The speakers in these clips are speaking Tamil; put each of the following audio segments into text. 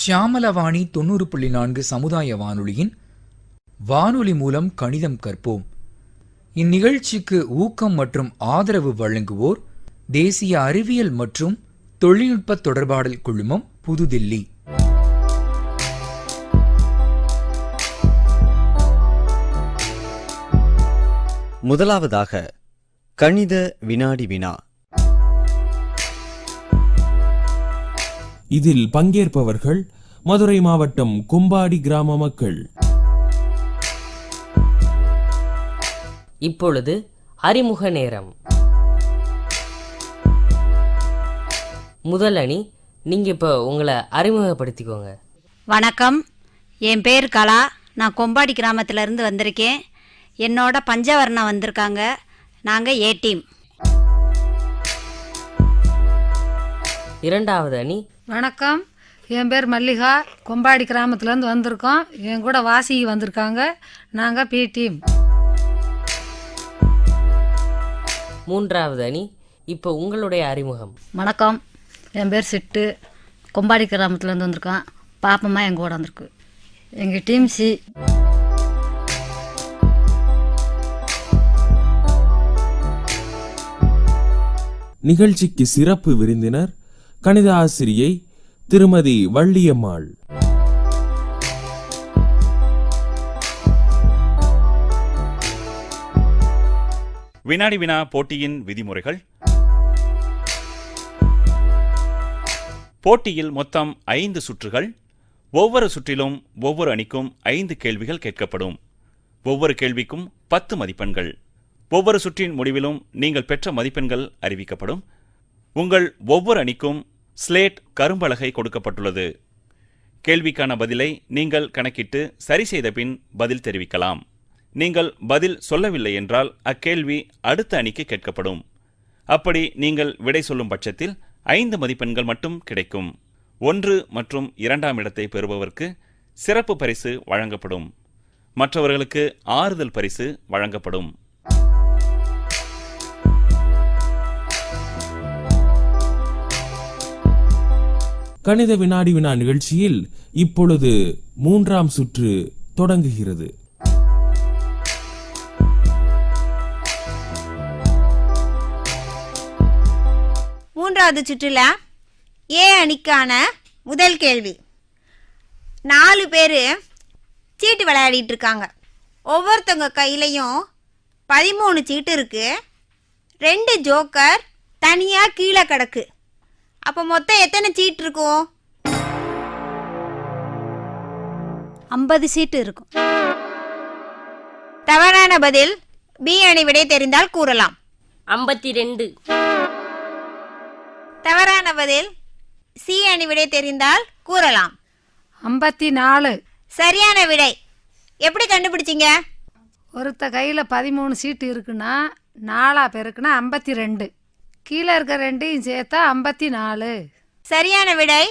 ஷியாமலவாணி 90.4 சமுதாய வானொலியின் வானொலி மூலம் கணிதம் கற்போம். இந்நிகழ்ச்சிக்கு ஊக்கம் மற்றும் ஆதரவு வழங்குவோர் தேசிய அறிவியல் மற்றும் தொழில்நுட்ப தொடர்பாடல் குழுமம், புதுதில்லி. முதலாவதாக கணித வினாடி வினா. இதில் பங்கேற்பவர்கள் மதுரை மாவட்டம் கும்பாடி கிராம மக்கள். இப்பொழுது அறிமுக நேரம். முதல் அணி, நீங்க இப்போ உங்களை அறிமுகப்படுத்திக்கோங்க. வணக்கம், என் பேர் கலா. நான் கொம்பாடி கிராமத்திலேருந்து வந்திருக்கேன். என்னோட பஞ்சவர்ணம் வந்திருக்காங்க. நாங்கள் ஏ டீம். இரண்டாவது அணி. வணக்கம், என் பேர் மல்லிகா. கொம்பாடி கிராமத்துலேருந்து வந்திருக்கோம். என் கூட வாசிக்கு வந்திருக்காங்க. நாங்கள் பி டீம். மூன்றாவது அணி. இப்போ உங்களுடைய அறிமுகம். வணக்கம், என் பேர் சிட்டு. கொம்பாடி கிராமத்துலேருந்து வந்திருக்கோம். பாப்பம்மா எங்கள் கூட வந்திருக்கு. எங்கள் டீம் சி. நிகழ்ச்சிக்கு சிறப்பு விருந்தினர் கணித ஆசிரியை திருமதி வள்ளியம்மாள். வினாடி வினா போட்டியின் விதிமுறைகள். போட்டியில் மொத்தம் 5 சுற்றுகள். ஒவ்வொரு சுற்றிலும் ஒவ்வொரு அணிக்கும் 5 கேள்விகள் கேட்கப்படும். ஒவ்வொரு கேள்விக்கும் 10 மதிப்பெண்கள். ஒவ்வொரு சுற்றின் முடிவிலும் நீங்கள் பெற்ற மதிப்பெண்கள் அறிவிக்கப்படும். உங்கள் ஒவ்வொரு அணிக்கும் ஸ்லேட் கரும்பலகை கொடுக்கப்பட்டுள்ளது. கேள்விக்கான பதிலை நீங்கள் கணக்கிட்டு சரி செய்த பின் பதில் தெரிவிக்கலாம். நீங்கள் பதில் சொல்லவில்லை என்றால் அக்கேள்வி அடுத்த அணிக்கு கேட்கப்படும். அப்படி நீங்கள் விடை சொல்லும் பட்சத்தில் 5 மதிப்பெண்கள் மட்டும் கிடைக்கும். 1 மற்றும் 2ஆம் இடத்தை பெறுபவருக்கு சிறப்பு பரிசு வழங்கப்படும். மற்றவர்களுக்கு ஆறுதல் பரிசு வழங்கப்படும். கணித வினாடி வினா நிகழ்ச்சியில் இப்பொழுது 3ஆம் சுற்று தொடங்குகிறது. மூன்றாவது சுற்றுல ஏ அணிக்கான முதல் கேள்வி. 4 பேர் சீட்டு விளையாடிட்டு இருக்காங்க. ஒவ்வொருத்தவங்க கையிலையும் 13 சீட்டு இருக்கு. 2 ஜோக்கர் தனியாக கீழே கிடக்கு. அப்போ மொத்தம் எத்தனை சீட்டு இருக்கும்? 50 சீட்டு இருக்கும். தவறான பதில். பி அணி விடை தெரிந்தால் கூறலாம். 52. தவறான பதில். சி அணி விடை தெரிந்தால் கூறலாம். 54. சரியான விடை. எப்படி கண்டுபிடிச்சிங்க? ஒருத்த கையில் 13 சீட்டு இருக்குன்னா 4 பேருக்குன்னா 52. கீழே இருக்க 2ஐயும் சேர்த்தா 54. சரியான விடை.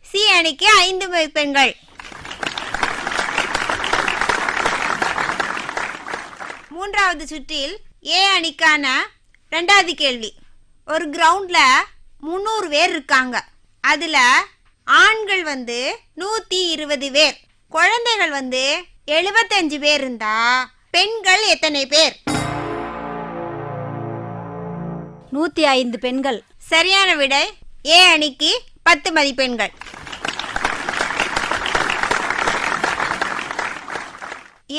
சி அணிக்கு 5 மதிப்பெண்கள். மூன்றாவது சுற்றில் ஏ அணிக்கான 2வது கேள்வி. ஒரு கிரவுண்டில் 300 பேர் இருக்காங்க. அதில் ஆண்கள் 120 பேர், குழந்தைகள் 75 பேர் இருந்தா பெண்கள் எத்தனை பேர்? 105 பெண்கள். சரியான விடை. ஏ அணிக்கு 10 மதிப்பெண்கள்.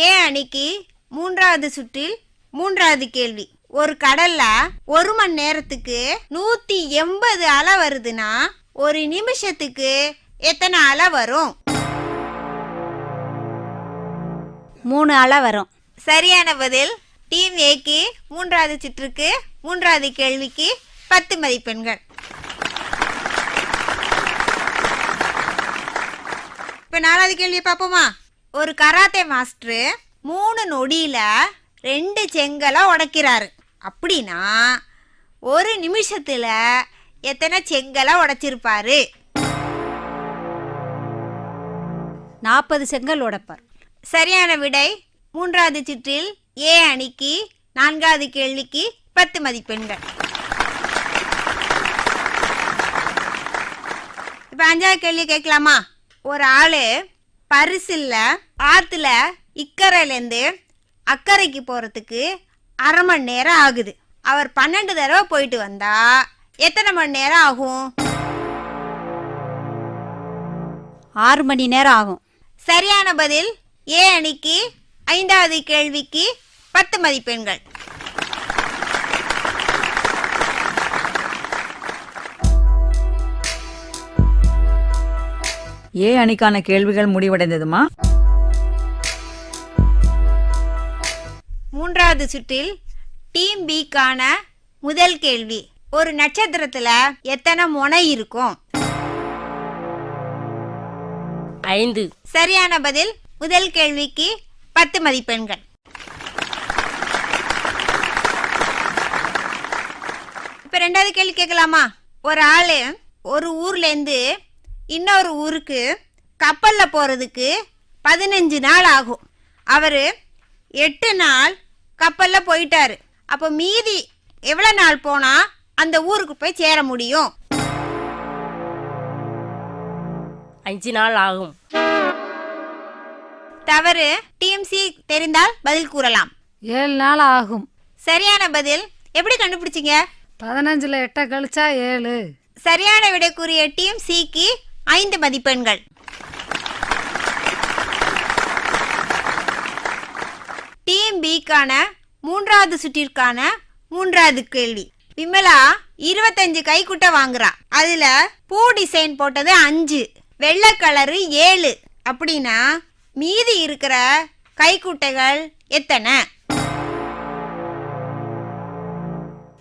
ஏ அணிக்கு மூன்றாவது சுற்றில் 3வது கேள்வி. ஒரு கடல்ல 1 மணி நேரத்துக்கு 180 அலை வருதுன்னா ஒரு நிமிஷத்துக்கு எத்தனை அலை வரும்? 3 அலை வரும். சரியான பதில். டீம் ஏக்கு 3வது சுற்றுக்கு 3வது கேள்விக்கு 10 மதிப்பெண்கள். இப்போ 4வது கேள்வியை பார்ப்போமா? ஒரு கராத்தே மாஸ்டர் 3 நொடியில 2 செங்கலை உடைக்கிறாரு. அப்படின்னா ஒரு நிமிஷத்துல எத்தனை செங்கலை உடைச்சிருப்பாரு? 40 செங்கல் உடைப்பார். சரியான விடை. 3வது சுற்றில் ஏ அணிக்கு 4வது கேள்விக்கு 10 மதிப்பெண்கள். இப்போ 5வது கேள்வி கேட்கலாமா? ஒரு ஆளு பரிசில்ல ஆத்துல இக்கரையிலேருந்து அக்கறைக்கு போறதுக்கு 1/2 மணி நேரம் ஆகுது. அவர் 12 தடவை போயிட்டு வந்தா எத்தனை மணி நேரம் ஆகும்? 6 மணி நேரம் ஆகும். சரியான பதில். ஏ அணிக்கு 5வது கேள்விக்கு 10 மதிப்பெண்கள். ஏ அணிக்கான கேள்விகள் முடிவடைந்ததுமா? 3வது சுற்றில் டீம் பிக்கான முதல் கேள்வி. ஒரு நட்சத்திரத்துல எத்தனை முனை இருக்கும்? 5. சரியான பதில். முதல் கேள்விக்கு 10 மதிப்பெண்கள். இப்ப 2வது கேள்வி கேட்கலாமா? ஒரு ஆளு ஒரு ஊர்ல இருந்து இன்னொரு ஊருக்கு கப்பல்ல போறதுக்கு 15 நாள் ஆகும். அவரு 8 நாள் கப்பல்ல போயிட்டாரு. அப்போ மீதி எவ்வளவு நாள் போனா அந்த ஊருக்கு போய் சேர முடியும்? 5 நாள் ஆகும். தவறு. டீம் சி தெரிந்தால் பதில் கூறலாம். 7 நாள் ஆகும். சரியான பதில். எப்படி கண்டுபிடிச்சிங்க? 15ல் 8 கழிச்சா 7. சரியான விடை கூறிய டீம் சிக்கு 5 மதிப்பெண்கள். டீம் பிக்கான 3வது சுற்றிற்கான 3வது கேள்வி. விமலா 25 கைக்குட்டை வாங்குறா. அதுல பூ டிசைன் போட்டது 5, வெள்ளை கலரு 7. அப்படின்னா மீதி இருக்கிற கைக்குட்டைகள் எத்தனை?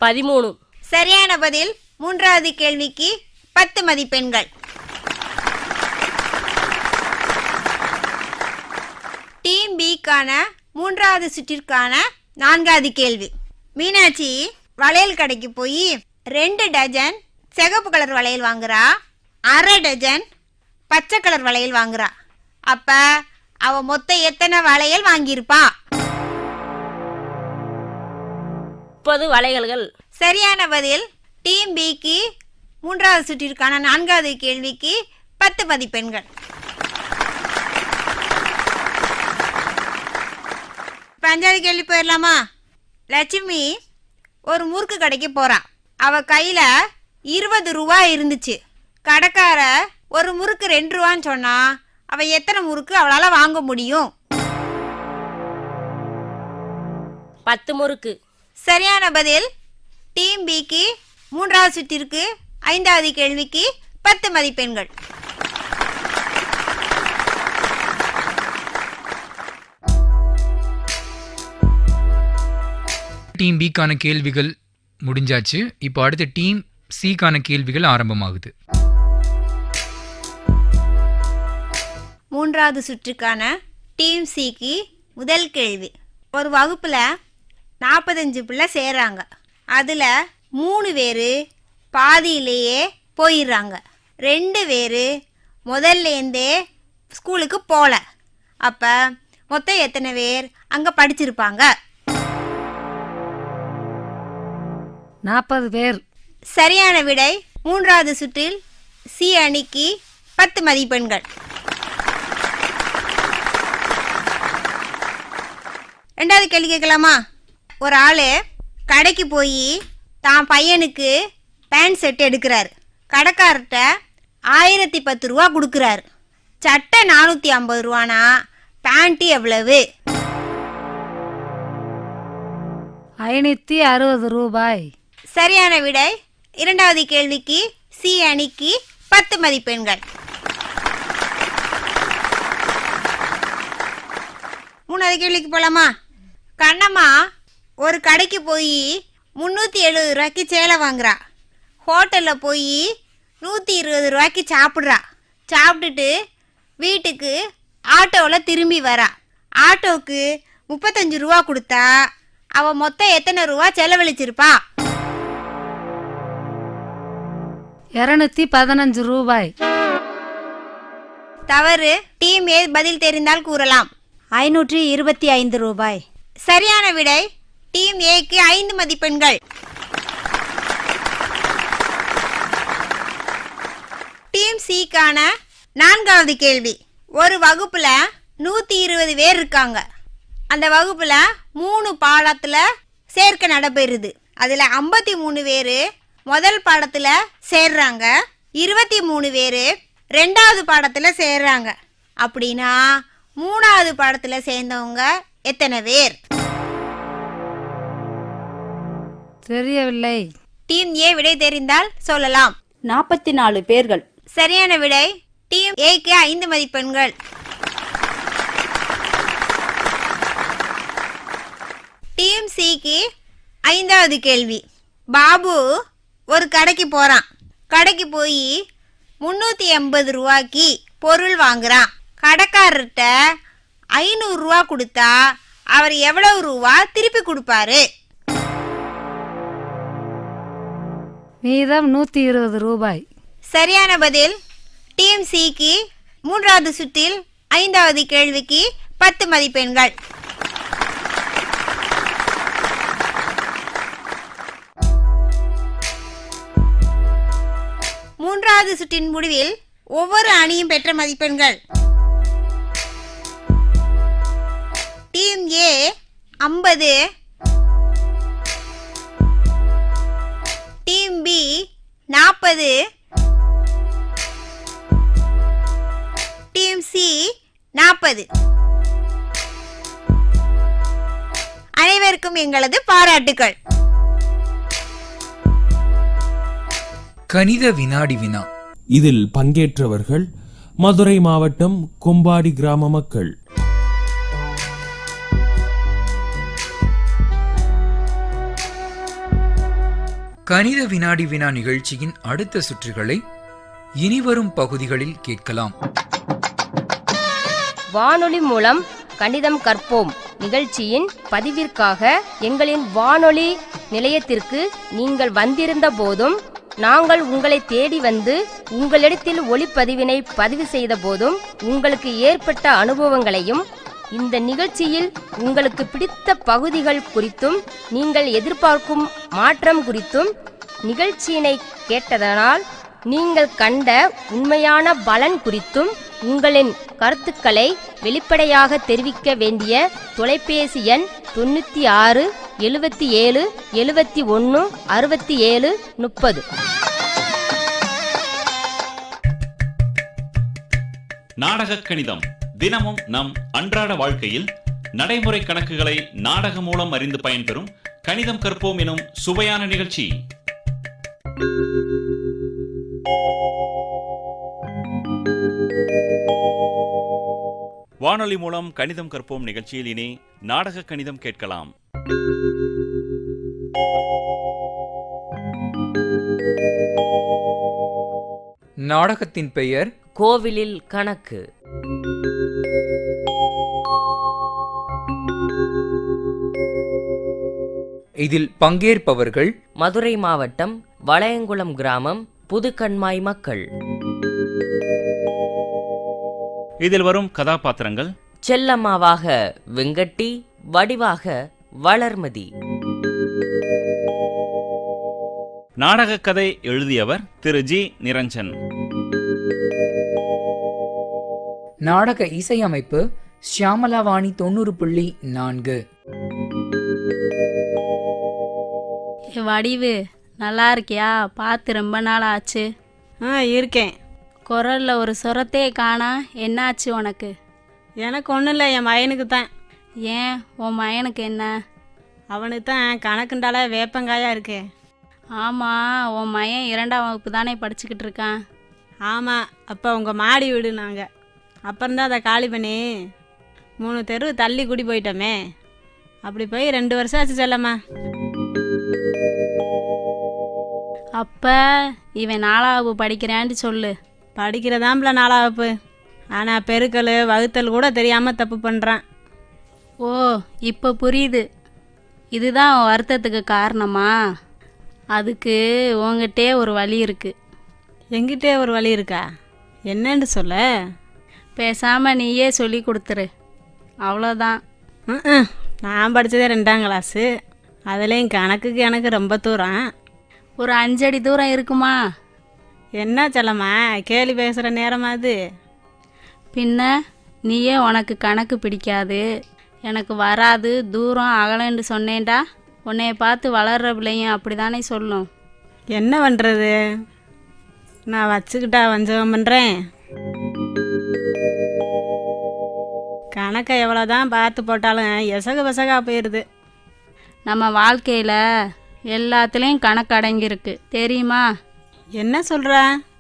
13. சரியான பதில். 3வது கேள்விக்கு 10 மதிப்பெண்கள். டீம் பிக்கான 3வது சுற்றிற்கான 4வது கேள்வி. மீனாட்சி வளையல் கடைக்கு போய் 2 டஜன் சிகப்பு கலர் வளையல் வாங்குறா, 1/2 டஜன் பச்சை கலர் வளையல் வாங்குறா. அப்ப அவ மொத்தம் எத்தனை வளையல் வாங்கியிருப்பா? 30 வளையல்கள். சரியான பதில். டீம் பிக்கு 3வது சுற்றிற்கான 4வது கேள்விக்கு 10 மதிப்பெண்கள். 5வது கேள்வி போயிடலாமா? லட்சுமி ஒரு முறுக்கு கடைக்கு போறா. அவ கையில 20 ரூபா இருந்துச்சு. கடைக்கார ஒரு முறுக்கு 2 ரூபான்னு சொன்னா அவ எத்தனை முறுக்கு அவளால வாங்க முடியும்? 10 முறுக்கு. சரியான பதில். டீம் பிக்கு 3வது சுற்றிற்கு 5வது கேள்விக்கு 10 மதிப்பெண்கள். டீம் பிக்கான கேள்விகள் முடிஞ்சாச்சு. இப்போ அடுத்த டீம் சிக்கான கேள்விகள் ஆரம்பமாகுது. 3வது சுற்றுக்கான டீம் சிக்கு முதல் கேள்வி. ஒரு வகுப்புல 45 பிள்ளை சேர்றாங்க. அதுல 3 பேர் பாதியிலேயே போயிடுறாங்க. 2 பேர் முதல்லேருந்தே ஸ்கூலுக்கு போகல. அப்போ மொத்தம் எத்தனை பேர் அங்கே படிச்சிருப்பாங்க? 40 பேர். சரியான விடை. 3வது சுற்றில் சி அணிக்கு 10 மதிப்பெண்கள். 2வது கேள்வி கேட்கலாமா? ஒரு ஆள் கடைக்கு போய் தான் பையனுக்கு பேண்ட் செட் எடுக்கிறார். கடைக்காரர்கிட்ட 1010 ரூபா கொடுக்குறாரு. சட்டை 450 ரூபானா பேண்ட்டு எவ்வளவு? 560 ரூபாய். சரியான விடை. 2வது கேள்விக்கு சி அணிக்கு 10 மதிப்பெண்கள். 3வது கேள்விக்கு போலாமா? கண்ணம்மா ஒரு கடைக்கு போய் 370 ரூபாய்க்கு சேலை வாங்குறா. ஹோட்டலில் போய் 120 ரூபாய்க்கு சாப்பிட்றா. சாப்பிட்டுட்டு வீட்டுக்கு ஆட்டோவில் திரும்பி வரா. ஆட்டோவுக்கு 35 ரூபா கொடுத்தா அவள் மொத்தம் எத்தனை ரூபா செலவழிச்சிருப்பா? 215 ரூபாய். தவறு. டீம் ஏ பதில் தெரிந்தால் கூறலாம். 525 ரூபாய். சரியான விடை. டீம் ஏக்கு 5 மதிப்பெண்கள். டீம் சிக்கான 4வது கேள்வி. ஒரு வகுப்புல 120 பேர் இருக்காங்க. அந்த வகுப்புல 3 பாடத்துல சேர்க்கை நடைபெறுது. அதுல 53 பேர் முதல் பாடத்துல சேர்றாங்க, 23 பேர் 2வது பாடத்துல சேர்றாங்க. அப்படின்னா 3வது பாடத்துல சேர்ந்தவங்க எத்தனை பேர்? தெரியவில்லை. டீம் ஏ விடை தெரிந்தால் சொல்லலாம். 44 பேர்கள். சரியான விடை. டீம் ஏக்கு 5 மதிப்பெண்கள். டீம் சிக்கு 5வது கேள்வி. பாபு ஒரு கடைக்கு போறான். கடைக்கு போய் 380 ரூபாய்க்கு பொருள் வாங்குறான். கடைக்காரர்கிட்ட 500 ரூபா கொடுத்தா அவர் எவ்வளவு ரூபா திருப்பி கொடுப்பாரு? மீதம் 120 ரூபாய். சரியான பதில். டீம் சிக்கு 3வது சுற்றில் 5வது கேள்விக்கு 10 மதிப்பெண்கள். 3வது சுற்றின் முடிவில் ஒவ்வொரு அணியும் பெற்ற மதிப்பெண்கள். Team A 50, team B 40, team C 40. அனைவருக்கும் எங்களது பாராட்டுகள். கணித வினாடி வினா. இதில் பங்கேற்றவர்கள் மதுரை மாவட்டம் கொம்பாடி கிராம மக்கள். கணித வினாடி வினா நிகழ்ச்சியின் அடுத்த சுற்றுகளை இனிவரும் பகுதிகளில் கேட்கலாம். வானொலி மூலம் கணிதம் கற்போம் நிகழ்ச்சியின் பதிவிற்காக எங்களின் வானொலி நிலையத்திற்கு நீங்கள் வந்திருந்த போதும், நாங்கள் உங்களை தேடி வந்து உங்களிடத்தில் ஒளிப்பதிவினை பதிவு செய்த போதும் உங்களுக்கு ஏற்பட்ட அனுபவங்களையும், இந்த நிகழ்ச்சியில் உங்களுக்கு பிடித்த பகுதிகள் குறித்தும், நீங்கள் எதிர்பார்க்கும் மாற்றம் குறித்தும் நிகழ்ச்சியினை கேட்டதனால் நீங்கள் கண்ட உண்மையான பலன் குறித்தும் உங்களின் கருத்துக்களை வெளிப்படையாக தெரிவிக்க வேண்டிய தொலைபேசி எண் 96 77 71 67 30. நாடக கணிதம். தினமும் நம் அன்றாட வாழ்க்கையில் நடைமுறை கணக்குகளை நாடகம் மூலம் அறிந்து பயன்பெறும் கணிதம் கற்போம் எனும் சுவையான நிகழ்ச்சி. வானொலி மூலம் கணிதம் கற்போம் நிகழ்ச்சியில் இனி நாடக கணிதம் கேட்கலாம். நாடகத்தின் பெயர் கோவிலில் கணக்கு. இதில் பங்கேற்பவர்கள் மதுரை மாவட்டம் வளையங்குளம் கிராமம் புதுக்கண்மாய் மக்கள். இதில் வரும் கதாபாத்திரங்கள்: செல்லம்மாவாக வெங்கட்டி, வடிவாக வளர்மதி. நாடக கதை எழுதியவர் திரு ஜி நிரஞ்சன். நாடக இசையமைப்பு ஷியாமலாவாணி 90.4. வடிவு நல்லா இருக்கியா? பார்த்து ரொம்ப நாள் ஆச்சு. இருக்கேன். குரலில் ஒரு சொரத்தே காணா, என்னாச்சு உனக்கு? எனக்கு ஒன்றும் இல்லை, என் மகனுக்கு தான். ஏன், உன் மகனுக்கு என்ன? அவனுக்கு தான் கணக்குண்டால வேப்பங்காயா இருக்கு. ஆமாம், உன் மகன் 2ஆம் வகுப்பு தானே படிச்சுக்கிட்டு இருக்கான். ஆமாம், அப்போ உங்கள் மாடி வீடு நாங்கள். அப்புறம்தான் அதை காலி பண்ணி 3 தெரு தள்ளி குடி போயிட்டோமே. அப்படி போய் 2 வருஷம் ஆச்சு செல்லம்மா. அப்போ இவன் 4ஆம் வகுப்பு படிக்கிறான்னு சொல்லு. படிக்கிறதாம்ல 4ஆம் வகுப்பு. ஆனால் பெருக்கல் வகுத்தல் கூட தெரியாமல் தப்பு பண்ணுறான். ஓ, இப்போ புரியுது. இதுதான் உன் வருத்தத்துக்கு காரணமா? அதுக்கு உங்ககிட்டே ஒரு வழி இருக்குது. எங்கிட்டே ஒரு வழி இருக்கா? என்னன்னு சொல்ல? பேசாமல் நீயே சொல்லி கொடுத்துரு, அவ்வளோதான். நான் படித்ததே 2ஆம் கிளாஸு. அதுலேயும் கணக்குக்கு எனக்கு ரொம்ப தூரம். ஒரு 5 அடி தூரம் இருக்குமா? என்ன செல்லம்மா, கேலி பேசுகிற நேரமா அது? பின்ன நீயே உனக்கு கணக்கு பிடிக்காது, எனக்கு வராது, தூரம் அகலன்னு சொன்னேன்டா. உன்னைய பார்த்து வளர்ற பிள்ளையும் அப்படி தானே சொல்லும். என்ன பண்ணுறது, நான் வச்சுக்கிட்டா வஞ்சகம் பண்ணுறேன். கணக்கை எவ்வளோதான் பார்த்து போட்டாலும் எசகு பசகா போயிடுது. நம்ம வாழ்க்கையில் எல்லாத்துலேயும் கணக்கு அடங்கியிருக்கு தெரியுமா? என்ன சொல்கிற?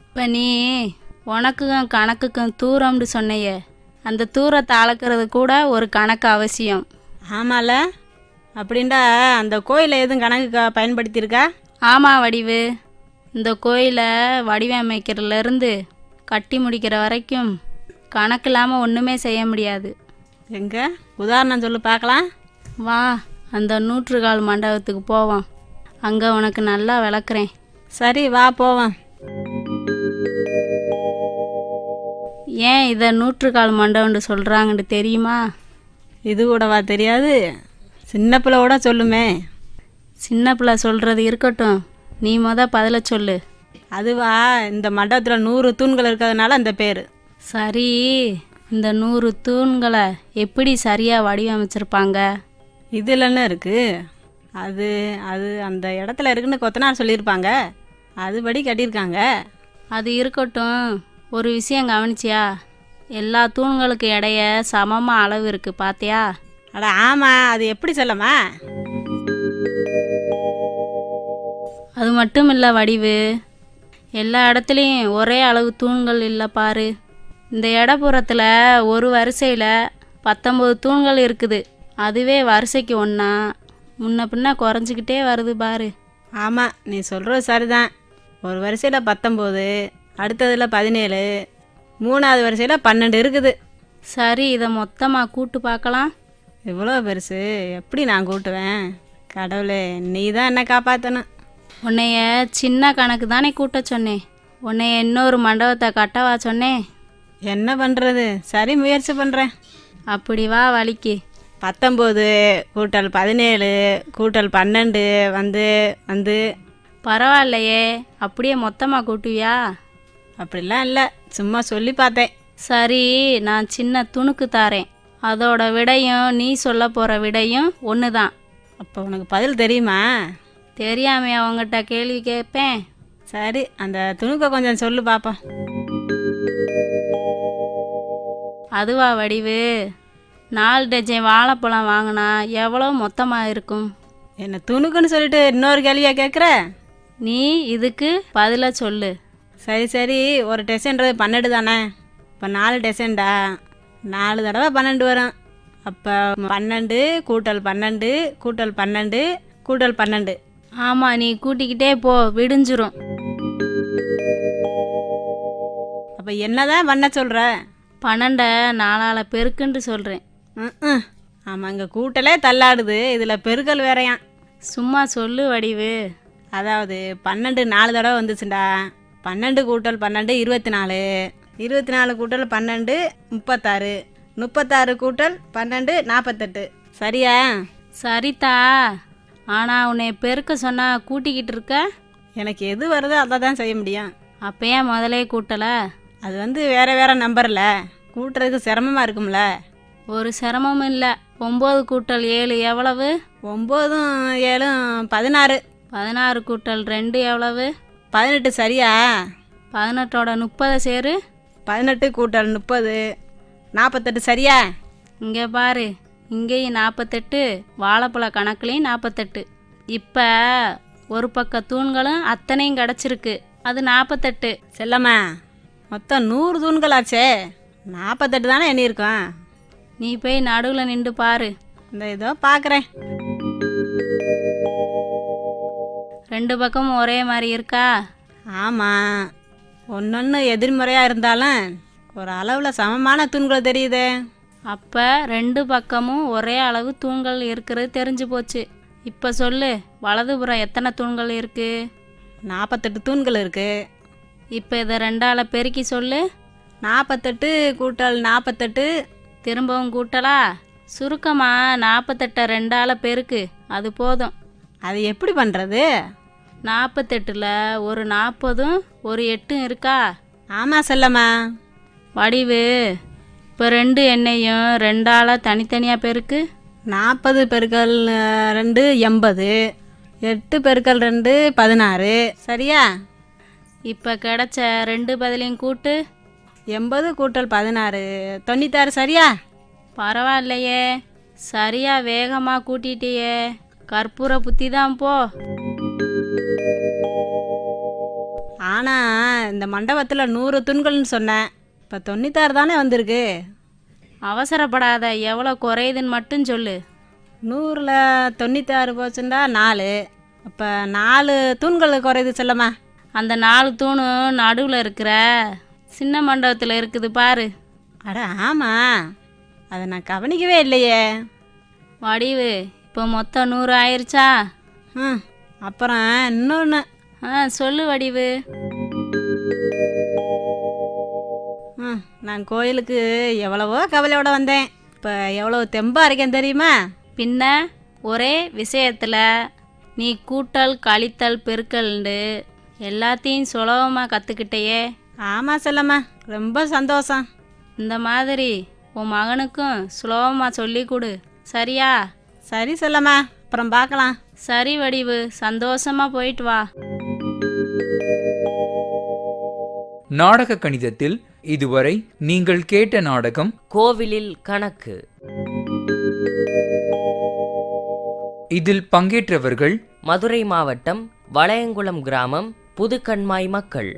இப்போ நீ உனக்கும் கணக்குக்கும் தூரம்னு சொன்னையே, அந்த தூரத்தை அளக்கிறது கூட ஒரு கணக்கு அவசியம். ஆமால, அப்படின்டா அந்த கோயிலை எதுவும் கணக்கு பயன்படுத்தியிருக்கா? ஆமாம் வடிவு, இந்த கோயிலை வடிவமைக்கிறதுலேருந்து கட்டி முடிக்கிற வரைக்கும் கணக்கு இல்லாமல் ஒன்றுமே செய்ய முடியாது. எங்க உதாரணம் சொல்லு பார்க்கலாம். வா, அந்த 100 கால் மண்டபத்துக்கு போவோம், அங்கே உனக்கு நல்லா விளக்குறேன். சரி வா போவோம். ஏன் இதை 100 கால் மண்டபம்னு சொல்கிறாங்கன்னு தெரியுமா? இது கூடவா தெரியாது? சின்ன பிள்ளை கூட சொல்லுமே. சின்ன பிள்ளை சொல்கிறது இருக்கட்டும், நீ பதில சொல்லு. அதுவா, இந்த மண்டபத்தில் 100 தூண்கள் இருக்கிறதுனால அந்த பேர். சரி, இந்த 100 தூண்களை எப்படி சரியாக வடிவமைச்சிருப்பாங்க? இதில் என்ன இருக்குது? அது அது அந்த இடத்துல இருக்குன்னு கொத்தனார் சொல்லியிருப்பாங்க, அதுபடி கட்டியிருக்காங்க. அது இருக்கட்டும், ஒரு விஷயம் கவனிச்சியா? எல்லா தூண்களுக்கு இடைய சமமாக அளவு இருக்குது பார்த்தியா? அட ஆமாம், அது எப்படி சொல்லமா? அது மட்டும் இல்லை வடிவு, எல்லா இடத்துலையும் ஒரே அளவு தூண்கள் இல்லை பாரு. இந்த இடப்புறத்தில் ஒரு வரிசையில் 19 தூண்கள் இருக்குது, அதுவே வரிசைக்கு ஒன்றா முன்ன பின்ன குறைஞ்சிக்கிட்டே வருது பாரு. ஆமாம், நீ சொல்கிறது சரிதான். ஒரு வரிசையில் 19, அடுத்ததில் 17, 3ஆவது வரிசையில் 12 இருக்குது. சரி, இதை மொத்தமாக கூட்டு பார்க்கலாம். இவ்வளோ பெருசு எப்படி நான் கூட்டுவேன்? கடவுளே, நீ தான் என்ன காப்பாற்றணும். உன்னைய சின்ன கணக்கு தானே கூட்ட சொன்னேன், உன்னைய இன்னொரு மண்டபத்தை கட்டவா சொன்னேன்? என்ன பண்ணுறது, சரி முயற்சி பண்ணுறேன். அப்படி வா வலிக்கு. 19 கூட்டல் 17 கூட்டல் 12 வந்து பரவாயில்லையே, அப்படியே மொத்தமாக கூட்டுவியா? அப்படிலாம் இல்லை, சும்மா சொல்லி பார்த்தேன். சரி, நான் சின்ன துணுக்கு தாரேன், அதோட விடையும் நீ சொல்ல போகிற விடையும் ஒன்று தான். அப்போ உனக்கு பதில் தெரியுமா? தெரியாமே அவங்ககிட்ட கேள்வி கேட்பேன். சரி, அந்த துணுக்கை கொஞ்சம் சொல்லு பார்ப்போம். அதுவா வடிவு, 4 டஜன் வாழைப்பழம் வாங்கினா எவ்வளோ மொத்தமாக இருக்கும்? என்ன துணுக்குன்னு சொல்லிட்டு இன்னொரு கேள்வியாக கேட்குற? நீ இதுக்கு பதில சொல்லு. சரி சரி, ஒரு டெசன்றது 12 தானே? இப்போ 4 டெசன்டா, 4 தடவை 12 வரும். அப்போ 12 கூட்டல் 12 கூட்டல் 12 கூட்டல் 12. ஆமாம், நீ கூட்டிக்கிட்டே போ, விடிஞ்சிரும். அப்போ என்னதான் பண்ண சொல்கிற? 12 4ஆல் பெருக்குன்னு சொல்கிறேன். ஆமாம், இங்கே கூட்டலே தள்ளாடுது, இதில் பெருக்கல் வேறையாம். சும்மா சொல்லு வடிவு. அதாவது 12 4 தடவை வந்துச்சுண்டா. 12 கூட்டல் 12 24, 24 கூட்டல் 12 36, 36 கூட்டல் 12 48. சரியா? சரிதா, ஆனால் உன்னை பெருக்க சொன்னால் கூட்டிக்கிட்டு இருக்க. எனக்கு எது வருதோ அதை தான் செய்ய முடியும். அப்போ ஏன் முதலே கூட்டலை? அது வேறு வேறு நம்பரில் கூட்டுறதுக்கு சிரமமாக இருக்கும்ல. ஒரு சிரமமும் இல்லை. 9 கூட்டல் 7 எவ்வளவு? 9ம் 7ம் 16. 16 கூட்டல் 2 எவ்வளவு? 18. சரியா? 18ஓட 30 சேரு. 18 கூட்டல் 30 48. சரியா? இங்கே பாரு, இங்கேயும் 48, வாழைப்பழ கணக்குலையும் 48. இப்போ ஒரு பக்க தூண்களும் அத்தனையும் கிடச்சிருக்கு, அது 48. செல்லம்மா, மொத்தம் 100 தூண்களாச்சே, 48 தானே எண்ணியிருக்கோம். நீ போய் நடுவில் நின்று பாரு. இந்த இதோ பார்க்குறேன். 2 பக்கமும் ஒரே மாதிரி இருக்கா? ஆமாம், ஒன்று எதிர்மறையாக இருந்தாலும் ஒரு அளவில் சமமான தூண்கள் தெரியுதே. அப்போ 2 பக்கமும் ஒரே அளவு தூண்கள் இருக்கிறது தெரிஞ்சு போச்சு. இப்போ சொல்லு, வலதுபுறம் எத்தனை தூண்கள் இருக்குது? 48 தூண்கள் இருக்குது. இப்போ இதை 2ஆல் பெருக்கி சொல்லு. 48 கூட்டல் 48. திரும்பவும் கூட்டலா? சுருக்கமாக 48 2ஆல் பெருக்கு, அது போதும். அது எப்படி பண்ணுறது? 48ல் ஒரு 40ம் ஒரு 8ம் இருக்கா? ஆமாம் செல்லம்மா. வடிவு, இப்போ 2 எண்ணெயும் 2ஆல் தனித்தனியாக பெருக்கு. 40 பெருக்கல் 2 80, 8 பெருக்கல் 2 16. சரியா? இப்போ கிடைச்ச 2 பதிலையும் கூட்டு. 80 கூட்டல் 16 96. சரியா? பரவாயில்லையே, சரியா வேகமாக கூட்டிட்டியே. கற்பூர புத்தி தான் போ. ஆனால் இந்த மண்டபத்தில் 100 தூண்கள்னு சொன்னேன், இப்போ 96 தானே வந்திருக்கு. அவசரப்படாத, எவ்வளோ குறையுதுன்னு மட்டும் சொல்லு. 100ல் 96 போச்சுண்டா 4. அப்போ 4 தூண்கள் குறையுது செல்லம்மா. அந்த 4 தூணும் நடுவில் இருக்கிற சின்ன மண்டபத்தில் இருக்குது பாரு. அட ஆமாம், அதை நான் கவனிக்கவே இல்லையே. வடிவு, இப்போ மொத்தம் 100 ஆயிருச்சா? அப்புறம் இன்னொன்று. சொல்லு வடிவு. நான் கோயிலுக்கு எவ்வளவோ கவலையோடு வந்தேன், இப்போ எவ்வளோ தெம்பாக இருக்கேன் தெரியுமா? பின்ன ஒரே விஷயத்தில் நீ கூட்டல் கழித்தல் பெருக்கல்ண்டு எல்லாத்தையும் சுலபமாக கற்றுக்கிட்டையே. ஆமாம் செல்லம்மா, ரொம்ப சந்தோஷம். இந்த மாதிரி உன் மகனுக்கும் சுலபமாக சொல்லி கொடு, சரியா? சரி செல்லம்மா, அப்புறம் பார்க்கலாம். சரி வடிவு, சந்தோஷமாக போயிட்டு வா. நாடக கணிதத்தில் இதுவரை நீங்கள் கேட்ட நாடகம் கோவிலில் கணக்கு. இதில் பங்கேற்றவர்கள் மதுரை மாவட்டம் வளையங்குளம் கிராமம் புதுக்கண்மாய் மக்கள்.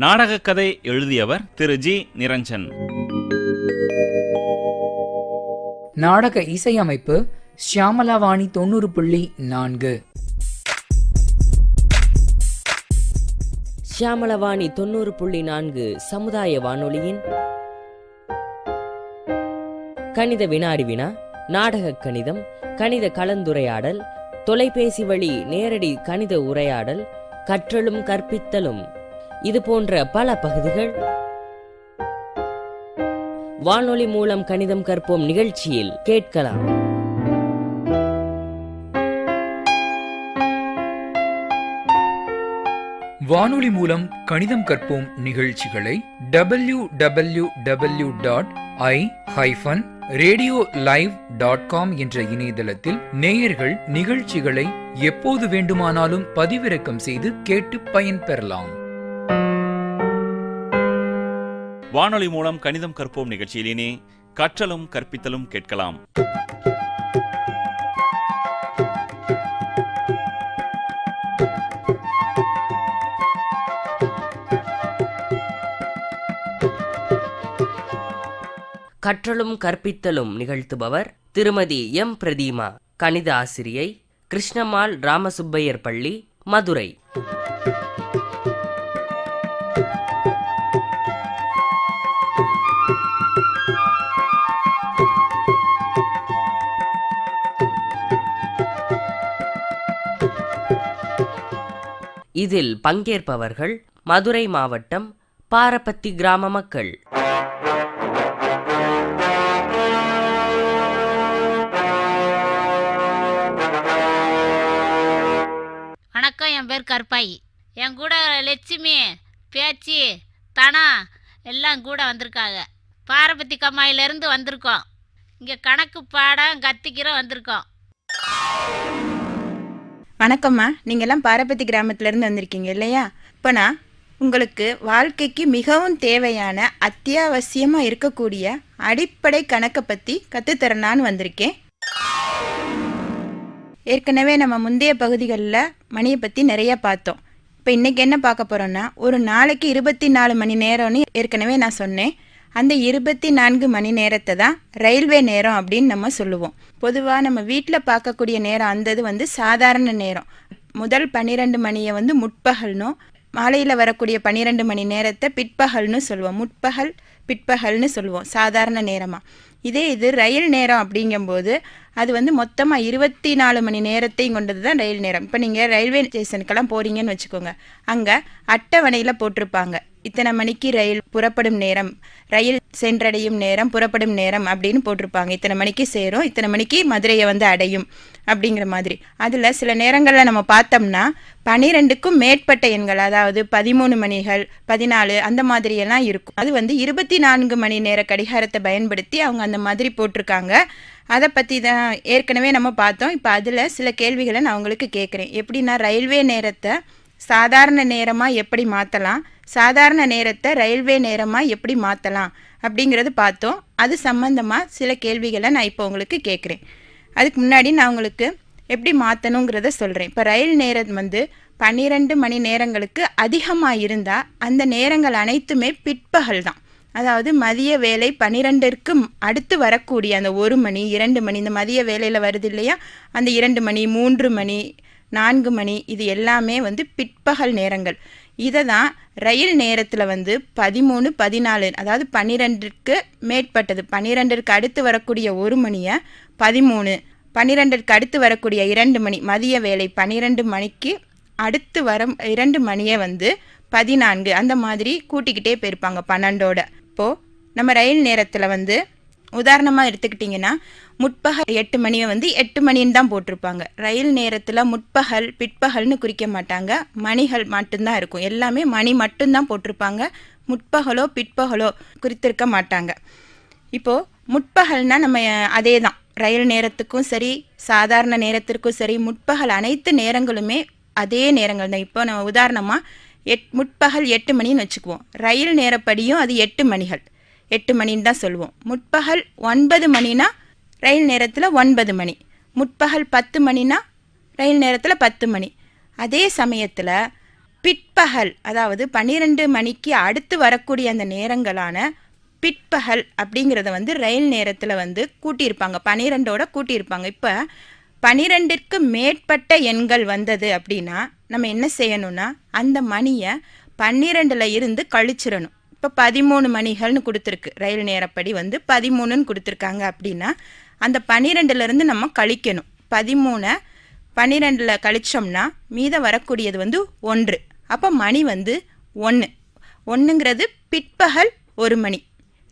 நாடகக் கதை எழுதியவர் திரு ஜி. நிரஞ்சன். நாடக இசையமைப்பு ஷியாமலாவாணி 90.4. ஷியாமலவாணி 90.4 சமுதாய வானொலியின் கணித வினாடி வினா, நாடக கணிதம், கணித கலந்துரையாடல், தொலைபேசி வழி நேரடி கணித உரையாடல், கற்றலும் கற்பித்தலும், இது போன்ற பல பகுதிகள் வானொலி மூலம் கணிதம் கற்போம் நிகழ்ச்சியில் கேட்கலாம். வானொலி மூலம் கணிதம் கற்போம் நிகழ்ச்சிகளை www.i-radiolive.com என்ற இணையதளத்தில் நேயர்கள் நிகழ்ச்சிகளை எப்போது வேண்டுமானாலும் பதிவிறக்கம் செய்து கேட்டு பயன்பெறலாம். வானொலி மூலம் கணிதம் கற்போம் நிகழ்ச்சியிலேனே கற்றலும் கற்பித்தலும் கேட்கலாம். கற்றலும் கற்பித்தலும் நிகழ்த்துபவர் திருமதி எம். பிரதீமா, கணித ஆசிரியை, கிருஷ்ணம்மாள் ராமசுப்பையர் பள்ளி, மதுரை. இதில் பங்கேற்பவர்கள் மதுரை மாவட்டம் பாரப்பத்தி கிராம மக்கள். வணக்கம், என் பேர் கற்பாய். என் கூட லட்சுமி, பேச்சி, தனா எல்லாம் கூட வந்திருக்காங்க. பாரபத்தி கம்மாயிலேருந்து வந்திருக்கோம். இங்கே கணக்கு பாடம் கத்திக்கிற வந்திருக்கோம். வணக்கம்மா, நீங்கள்லாம் பாரபத்தி கிராமத்துலேருந்து வந்திருக்கீங்க இல்லையா? இப்போ நான் உங்களுக்கு வாழ்க்கைக்கு மிகவும் தேவையான அத்தியாவசியமாக இருக்கக்கூடிய அடிப்படை கணக்கை பற்றி கற்றுத்தரலான்னு வந்திருக்கேன். ஏற்கனவே நம்ம முந்தைய பகுதிகளில் மணியை பற்றி நிறையா பார்த்தோம். இப்போ இன்றைக்கி என்ன பார்க்க போகிறோன்னா, ஒரு நாளைக்கு 24 மணி நேரம்னு ஏற்கனவே நான் சொன்னேன். அந்த 24 மணி நேரத்தை தான் ரயில்வே நேரம் அப்படின்னு நம்ம சொல்லுவோம். பொதுவாக நம்ம வீட்டில் பார்க்கக்கூடிய நேரம் அந்த இது சாதாரண நேரம். முதல் 12 மணியை முற்பகல்னும், மாலையில் வரக்கூடிய 12 மணி நேரத்தை பிற்பகல்னு சொல்லுவோம். முற்பகல் பிற்பகல்னு சொல்லுவோம் சாதாரண நேரமாக. இது ரயில் நேரம் அப்படிங்கும்போது அது வந்து மொத்தமாக 24 மணி நேரத்தையும் கொண்டது தான் ரயில் நேரம். இப்போ நீங்கள் ரயில்வே ஸ்டேஷனுக்கெல்லாம் போகிறீங்கன்னு வச்சுக்கோங்க, அங்கே அட்டவணையில் போட்டிருப்பாங்க இத்தனை மணிக்கு ரயில் புறப்படும் நேரம், ரயில் சென்றடையும் நேரம், புறப்படும் நேரம் அப்படின்னு போட்டிருப்பாங்க. இத்தனை மணிக்கு சேரும், இத்தனை மணிக்கு மதுரையை வந்து அடையும் அப்படிங்கிற மாதிரி. அதில் சில நேரங்களில் நம்ம பார்த்தோம்னா 12க்கும் மேற்பட்ட எண்கள், அதாவது 13 மணிகள், 14 அந்த மாதிரியெல்லாம் இருக்கும். அது வந்து 24 மணி நேர கடிகாரத்தை பயன்படுத்தி அவங்க அந்த மாதிரி போட்டிருக்காங்க. அதை பற்றி தான் ஏற்கனவே நம்ம பார்த்தோம். இப்போ அதில் சில கேள்விகளை நான் உங்களுக்கு கேட்குறேன். எப்படின்னா, ரயில்வே நேரத்தை சாதாரண நேரமாக எப்படி மாற்றலாம், சாதாரண நேரத்தை ரயில்வே நேரமாக எப்படி மாற்றலாம் அப்படிங்கிறது பார்த்தோம். அது சம்மந்தமாக சில கேள்விகளை நான் இப்போ உங்களுக்கு கேட்குறேன். அதுக்கு முன்னாடி நான் உங்களுக்கு எப்படி மாற்றணுங்கிறத சொல்கிறேன். இப்போ ரயில் நேரம் வந்து 12 மணி நேரங்களுக்கு அதிகமாக இருந்தால் அந்த நேரங்கள் அனைத்துமே பிற்பகல் தான். அதாவது மதிய வேலை 12ற்கு அடுத்து வரக்கூடிய அந்த 1 மணி 2 மணி இந்த மதிய வேலையில் வருது இல்லையா, அந்த 2 மணி 3 மணி 4 மணி இது எல்லாமே வந்து பிற்பகல் நேரங்கள். இதை தான் ரயில் நேரத்தில் வந்து 13, 14 அதாவது 12ற்கு மேற்பட்டது, 12ற்கு அடுத்து வரக்கூடிய 1 மணியை 13, 12ற்கு அடுத்து வரக்கூடிய 2 மணி மதிய வேலை 12 மணிக்கு அடுத்து வர 2 மணியை வந்து 14 அந்த மாதிரி கூட்டிக்கிட்டே போயிருப்பாங்க 12ஓட. இப்போது நம்ம ரயில் நேரத்தில் வந்து உதாரணமாக எடுத்துக்கிட்டிங்கன்னா முற்பகல் 8 மணியை வந்து 8 மணின்னு தான் போட்டிருப்பாங்க. ரயில் நேரத்தில் முற்பகல் பிற்பகல்னு குறிக்க மாட்டாங்க, மணிகள் மட்டும்தான் இருக்கும். எல்லாமே மணி மட்டும்தான் போட்டிருப்பாங்க, முற்பகலோ பிற்பகலோ குறித்திருக்க மாட்டாங்க. இப்போது முற்பகல்னால் நம்ம அதே தான், ரயில் நேரத்துக்கும் சரி சாதாரண நேரத்திற்கும் சரி முற்பகல் அனைத்து நேரங்களுமே அதே நேரங்கள் தான். இப்போ நம்ம உதாரணமாக முற்பகல் 8 மணின்னு வச்சுக்குவோம். ரயில் நேரப்படியும் அது 8 மணிகள், 8 மணின்னு தான் சொல்லுவோம். முற்பகல் 9 மணினா ரயில் நேரத்தில் 9 மணி, முற்பகல் 10 மணினா ரயில் நேரத்தில் 10 மணி. அதே சமயத்தில் பிற்பகல் அதாவது 12 மணிக்கு அடுத்து வரக்கூடிய அந்த நேரங்களான பிற்பகல் அப்படிங்கிறத வந்து ரயில் நேரத்தில் வந்து கூட்டியிருப்பாங்க, 12ஓட கூட்டியிருப்பாங்க. இப்போ 12ற்கு மேற்பட்ட எண்கள் வந்தது அப்படின்னா நம்ம என்ன செய்யணும்னா அந்த மணியை 12ல் இருந்து கழிச்சிடணும். இப்போ 13 மணிகள்னு கொடுத்துருக்கு, ரயில் நேரப்படி வந்து 13ன்னு கொடுத்துருக்காங்க அப்படின்னா அந்த 12லேருந்து நம்ம கழிக்கணும். 13 12ல் கழிச்சோம்னா மீதம் வரக்கூடியது வந்து 1. அப்போ மணி வந்து 1. 1ங்கிறது பிற்பகல் 1 மணி.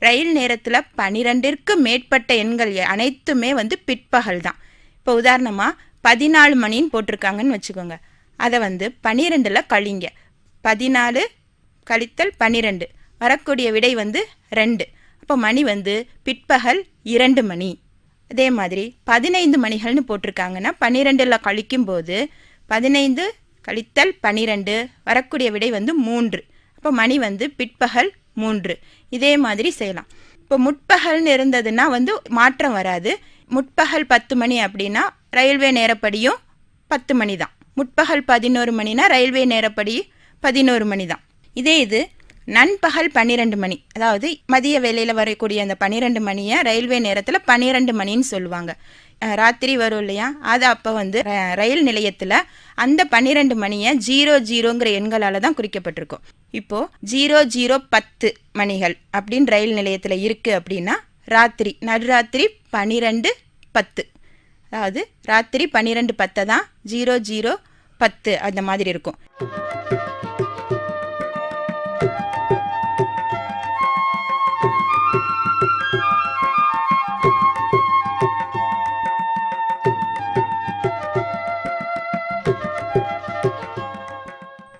ரயில் நேரத்தில் 12ற்கு மேற்பட்ட எண்கள் அனைத்துமே வந்து பிற்பகல் தான். இப்போ உதாரணமாக 14 மணின்னு போட்டிருக்காங்கன்னு வச்சுக்கோங்க, அதை வந்து 12ல் கழிங்க. 14 கழித்தல் 12 வரக்கூடிய விடை வந்து 2. அப்போ மணி வந்து பிற்பகல் 2 மணி. அதே மாதிரி 15 மணிகள்னு போட்டிருக்காங்கன்னா 12ல் கழிக்கும்போது 15 கழித்தல் 12 வரக்கூடிய விடை வந்து 3. அப்போ மணி வந்து பிற்பகல் 3. இதே மாதிரி செய்யலாம். இப்போ முற்பகல்னு இருந்ததுன்னா வந்து மாற்றம் வராது. முற்பகல் 10 மணி அப்படின்னா ரயில்வே நேரப்படியும் 10 மணி தான். முற்பகல் 11 மணினா ரயில்வே நேரப்படி 11 மணி தான். இதே இது நண்பகல் 12 மணி, அதாவது மதிய வேலையில் வரக்கூடிய அந்த 12 மணியை ரயில்வே நேரத்தில் 12 மணின்னு சொல்லுவாங்க. ராத்திரி வரும் இல்லையா, அது அப்போ வந்து ரயில் நிலையத்தில் அந்த 12 மணியை 00ங்கிற எண்களால் தான் குறிக்கப்பட்டிருக்கும். இப்போது 00:10 மணிகள் அப்படின்னு ரயில் நிலையத்தில் இருக்குது அப்படின்னா ராத்திரி நடுராத்திரி 12:10, அதாவது ராத்திரி 12:10 தான் 00:10 அந்த மாதிரி இருக்கும்.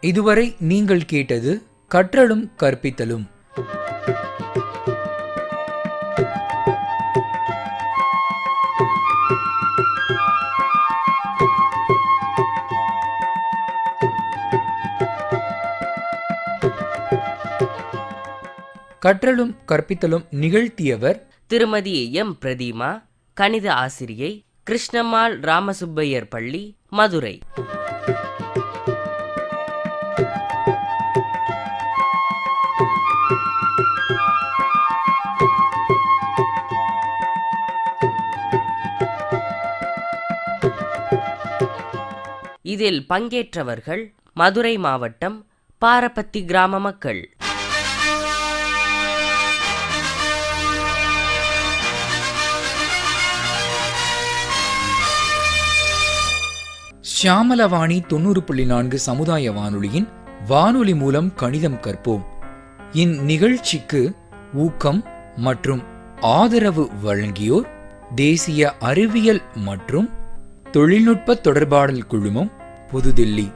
இதுவரை நீங்கள் கேட்டது கற்றலும் கற்பித்தலும். கற்றலும் கற்பித்தலும் நிகழ்த்தியவர் திருமதி எம் பிரதிமா, கணித ஆசிரியை, கிருஷ்ணம்மாள் ராமசுப்பையர் பள்ளி, மதுரை. இதில் பங்கேற்றவர்கள் மதுரை மாவட்டம் பாரப்பத்தி கிராம மக்கள். ஷியாமலவாணி 90.4 சமுதாய வானொலியின் வானொலி மூலம் கணிதம் கற்போம் இந்நிகழ்ச்சிக்கு ஊக்கம் மற்றும் ஆதரவு வழங்கியோர் தேசிய அறிவியல் மற்றும் தொழில்நுட்ப தொடர்பாடல் குழுமம், புதுதில்லி.